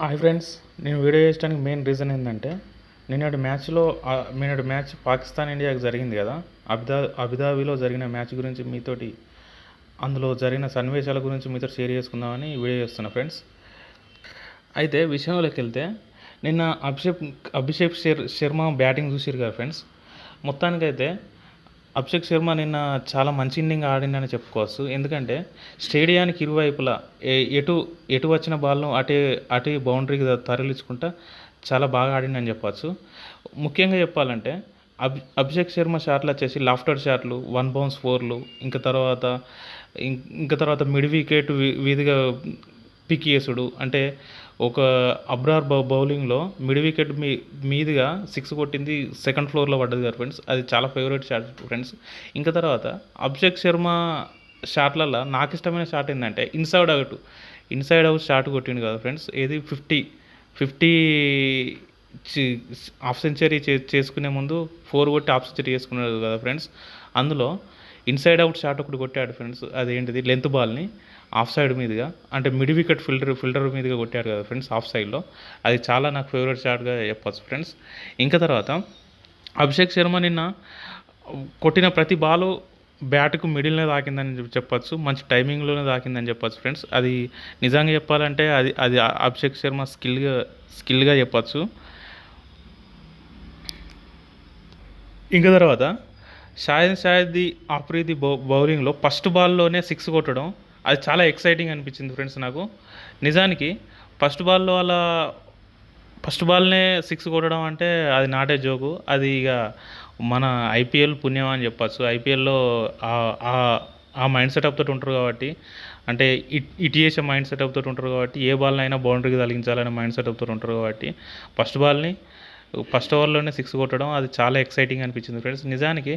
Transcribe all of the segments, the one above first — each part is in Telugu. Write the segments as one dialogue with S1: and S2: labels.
S1: హాయ్ ఫ్రెండ్స్, నేను వీడియో చేయడానికి మెయిన్ రీజన్ ఏంటంటే నిన్నటి మ్యాచ్ పాకిస్తాన్ ఇండియాకి జరిగింది కదా. అబుదాబిలో జరిగిన మ్యాచ్ గురించి మీతోటి, అందులో జరిగిన సన్నివేశాల గురించి మీతో షేర్ చేసుకుందామని వీడియో చేస్తున్నా ఫ్రెండ్స్. అయితే విషయంలోకి వెళ్తే, నిన్న అభిషేక్ శర్మ బ్యాటింగ్ చూసిరు కదా ఫ్రెండ్స్. మొత్తానికైతే అభిషేక్ శర్మ నిన్న చాలా మంచి ఇన్నింగ్ ఆడిందని చెప్పుకోవచ్చు. ఎందుకంటే స్టేడియానికి ఇరువైపులా ఎటు వచ్చిన బాల్ను అటే బౌండరీకి తరలించుకుంటా చాలా బాగా ఆడిందని చెప్పచ్చు. ముఖ్యంగా చెప్పాలంటే అభిషేక్ శర్మ షాట్లు వచ్చేసి లాఫ్టర్ షాట్లు, 1 బౌన్స్ 4లు, ఇంకా తర్వాత మిడ్ వికెట్ వీధిగా పిక్ చేసుడు. అంటే ఒక అబ్రార్ బౌలింగ్లో మిడ్ వికెట్ మీదుగా 6 కొట్టింది, సెకండ్ ఫ్లోర్లో పడ్డది కదా ఫ్రెండ్స్. అది చాలా ఫేవరెట్ షాట్ ఫ్రెండ్స్. ఇంకా తర్వాత అభిషేక్ శర్మ షాట్లలో నాకు ఇష్టమైన షాట్ ఏంటంటే ఇన్సైడ్ అవుట్ షాట్ కొట్టిండు కదా ఫ్రెండ్స్. ఏది 50 హాఫ్ సెంచరీ చేసుకునే ముందు 4 కొట్టి హాఫ్ సెంచరీ చేసుకున్నాడు కదా ఫ్రెండ్స్. అందులో ఇన్సైడ్ అవుట్ షాట్ ఒకటి కొట్టాడు ఫ్రెండ్స్. అదేంటిది, లెంత్ బాల్ని ఆఫ్ సైడ్ మీదుగా, అంటే మిడ్ వికెట్ ఫిల్టర్ మీదుగా కొట్టాడు కదా ఫ్రెండ్స్, ఆఫ్ సైడ్లో. అది చాలా నాకు ఫేవరెట్ షాట్గా చెప్పచ్చు ఫ్రెండ్స్. ఇంకా తర్వాత అభిషేక్ శర్మ నిన్న కొట్టిన ప్రతి బాలు బ్యాట్కు మిడిల్నే తాకిందని చెప్పచ్చు, మంచి టైమింగ్లోనే తాకిందని చెప్పచ్చు ఫ్రెండ్స్. అది నిజంగా చెప్పాలంటే అది అభిషేక్ శర్మ స్కిల్గా చెప్పచ్చు. ఇంకా తర్వాత షాహిద్ ఆఫ్రిది బౌలింగ్లో ఫస్ట్ బాల్లోనే 6 కొట్టడం, అది చాలా ఎక్సైటింగ్ అనిపించింది ఫ్రెండ్స్ నాకు. నిజానికి ఫస్ట్ బాల్నే 6 కొట్టడం అంటే అది నాటే జోకు. అది ఇక మన ఐపీఎల్ పుణ్యం అని చెప్పచ్చు. ఐపీఎల్లో ఆ మైండ్ సెటప్ తోటి ఉంటారు కాబట్టి, అంటే ఇటు చేసే మైండ్ సెటప్ తోటి ఉంటారు కాబట్టి, ఏ బాల్నైనా బౌండరీకి తగిలించాలనే మైండ్ సెటప్ తోటి ఉంటారు కాబట్టి, ఫస్ట్ ఓవర్లోనే 6 కొట్టడం అది చాలా ఎక్సైటింగ్ అనిపించింది ఫ్రెండ్స్. నిజానికి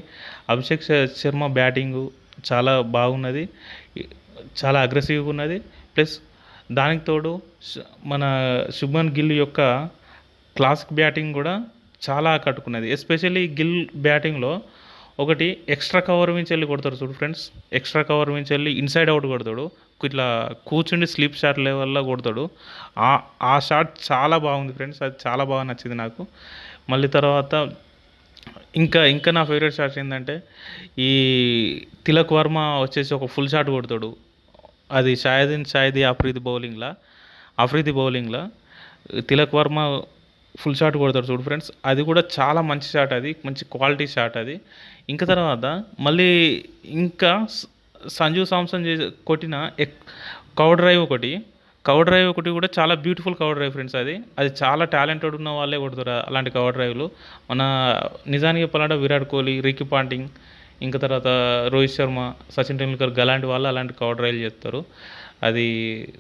S1: అభిషేక్ శర్మ బ్యాటింగు చాలా బాగున్నది, చాలా అగ్రెసివ్గా ఉన్నది. ప్లస్ దానికి తోడు మన శుభ్మన్ గిల్ యొక్క క్లాసిక్ బ్యాటింగ్ కూడా చాలా ఆకట్టుకున్నది. ఎస్పెషల్లీ గిల్ బ్యాటింగ్లో ఒకటి ఎక్స్ట్రా కవర్ నుంచి వెళ్ళి కొడతాడు చూడు ఫ్రెండ్స్. ఎక్స్ట్రా కవర్ నుంచి వెళ్ళి ఇన్సైడ్ అవుట్ కొడతాడు, ఇట్లా కూర్చుండి స్లీప్ షాట్ లెవెల్లో కొడతాడు. ఆ షాట్ చాలా బాగుంది ఫ్రెండ్స్, అది చాలా బాగా నచ్చింది నాకు. మళ్ళీ తర్వాత ఇంకా నా ఫేవరెట్ షాట్ ఏంటంటే, ఈ తిలక్ వర్మ వచ్చేసి ఒక ఫుల్ షాట్ కొడతాడు. అది షాహిద్ ఆఫ్రిది బౌలింగ్లో తిలక్ వర్మ ఫుల్ షాట్ కొడతాడు చూడు ఫ్రెండ్స్. అది కూడా చాలా మంచి షాట్, అది మంచి క్వాలిటీ షాట్ అది. ఇంకా తర్వాత మళ్ళీ సంజు సామ్సన్ కొట్టిన కవర్ డ్రైవ్ ఒకటి కూడా చాలా బ్యూటిఫుల్ కవర్ డ్రైవ్ ఫ్రెండ్స్. అది చాలా టాలెంటెడ్ ఉన్న వాళ్ళే కొడతారు అలాంటి కవర్ డ్రైవ్లు. నిజానికి చెప్పాలంటే విరాట్ కోహ్లీ, రికీ పాంటింగ్, ఇంకా తర్వాత రోహిత్ శర్మ, సచిన్ టెండూల్కర్ అలాంటి వాళ్ళు అలాంటి కవర్ డ్రైవ్లు చేస్తారు. అది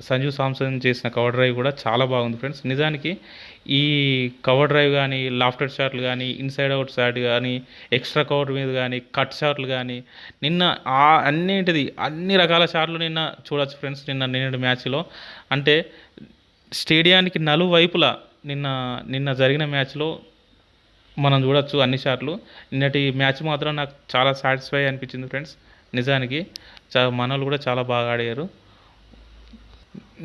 S1: సంజు సామ్సన్ చేసిన కవర్ డ్రైవ్ కూడా చాలా బాగుంది ఫ్రెండ్స్. నిజానికి ఈ కవర్ డ్రైవ్ కానీ, లాఫ్టర్ షాట్లు కానీ, ఇన్సైడ్ అవుట్ షాట్ కానీ, ఎక్స్ట్రా కవర్ మీద కానీ, కట్ షాట్లు కానీ, నిన్న అన్ని రకాల షాట్లు నిన్న చూడొచ్చు ఫ్రెండ్స్. నిన్నటి మ్యాచ్లో అంటే స్టేడియానికి నలువైపులా నిన్న జరిగిన మ్యాచ్లో మనం చూడొచ్చు అన్ని షాట్లు. నిన్నటి మ్యాచ్ మాత్రం నాకు చాలా సాటిస్ఫై అనిపించింది ఫ్రెండ్స్. నిజానికి మనోళ్ళు కూడా చాలా బాగా ఆడారు.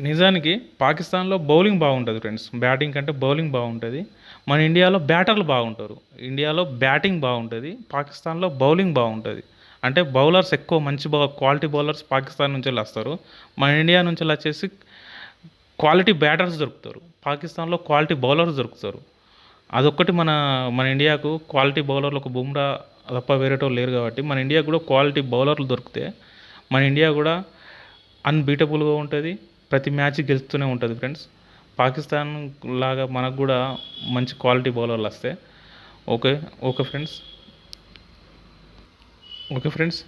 S1: నిజానికి పాకిస్తాన్లో బౌలింగ్ బాగుంటుంది ఫ్రెండ్స్, బ్యాటింగ్ కంటే బౌలింగ్ బాగుంటుంది. మన ఇండియాలో బ్యాటర్లు బాగుంటారు. ఇండియాలో బ్యాటింగ్ బాగుంటుంది, పాకిస్తాన్లో బౌలింగ్ బాగుంటుంది. అంటే బౌలర్స్ ఎక్కువ మంచి క్వాలిటీ బౌలర్స్ పాకిస్తాన్ నుంచి వస్తారు. మన ఇండియా నుంచి వచ్చేసి క్వాలిటీ బ్యాటర్స్ దొరుకుతారు, పాకిస్తాన్లో క్వాలిటీ బౌలర్స్ దొరుకుతారు. అదొక్కటి మన ఇండియాకు క్వాలిటీ బౌలర్లు ఒక బుమ్రా తప్ప వేరేటోళ్ళు లేరు కాబట్టి, మన ఇండియాకు కూడా క్వాలిటీ బౌలర్లు దొరికితే మన ఇండియా కూడా అన్బీటబుల్గా ఉంటుంది, ప్రతి మ్యాచ్ గెలుస్తూనే ఉంటుంది ఫ్రెండ్స్. పాకిస్తాన్ లాగా మనకు కూడా మంచి క్వాలిటీ బౌలర్లు వస్తే ఓకే ఫ్రెండ్స్,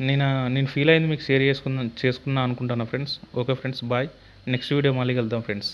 S1: నేను ఫీల్ అయింది మీకు షేర్ చేసుకున్నా అనుకుంటున్నా friends. Okay friends, bye. Next video మళ్ళీ కలుద్దాం ఫ్రెండ్స్.